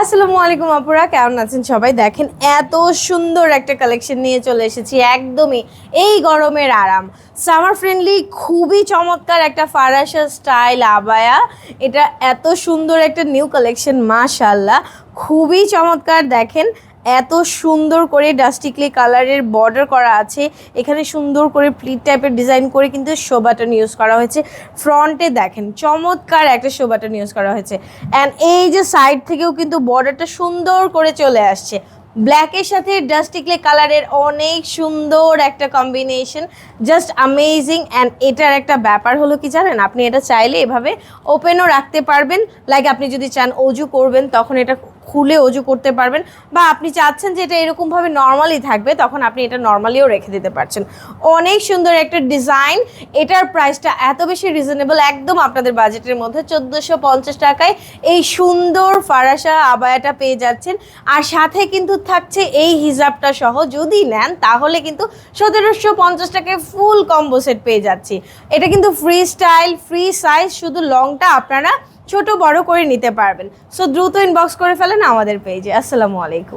আসসালামু আলাইকুম আপুরা, কেমন আছেন সবাই? দেখেন এত সুন্দর একটা কালেকশন নিয়ে চলে এসেছি, একদমই এই গরমের আরাম, সামার ফ্রেন্ডলি, খুবই চমৎকার একটা ফারাসা স্টাইল আবায়া। এটা এত সুন্দর একটা নিউ কালেকশন, মাশাআল্লাহ, খুবই চমৎকার। দেখেন এত সুন্দর করে ডাস্টিক্লি কালারের বর্ডার করা আছে, এখানে সুন্দর করে প্লিট টাইপের ডিজাইন করে কিন্তু শো বাটন ইউজ করা হয়েছে। ফ্রন্টে দেখেন চমৎকার একটা শো বাটন ইউজ করা হয়েছে, অ্যান্ড এই যে সাইড থেকেও কিন্তু বর্ডারটা সুন্দর করে চলে আসছে। ব্ল্যাকের সাথে ডাস্টিক্লে কালারের অনেক সুন্দর একটা কম্বিনেশন, জাস্ট অ্যামেজিং। অ্যান্ড এটার একটা ব্যাপার হলো কি জানেন, আপনি এটা চাইলে এভাবে ওপেনও রাখতে পারবেন, লাইক আপনি যদি চান অজু করবেন তখন এটা খুলে অজু করতে পারবেন, বা আপনি চাচ্ছেন যে এটা এরকমভাবে নর্মালি থাকবে তখন আপনি এটা নর্মালিও রেখে দিতে পারছেন। অনেক সুন্দর একটা ডিজাইন, এটার প্রাইসটা এত বেশি রিজনেবল, একদম আপনাদের বাজেটের মধ্যে 1450 টাকায় এই সুন্দর ফারাসা আবায়াটা পেয়ে যাচ্ছেন। আর সাথে কিন্তু থাকছে এই হিজাবটা সহ, যদি নেন তাহলে কিন্তু 1750 টাকায় ফুল কম্বো সেট পেয়ে যাচ্ছি। এটা কিন্তু ফ্রি স্টাইল, ফ্রি সাইজ, শুধু লংটা আপনারা ছোট বড় করে নিতে পারবেন। সো দ্রুত ইনবক্স করে ফেলেন আমাদের পেজে। আসসালামু আলাইকুম।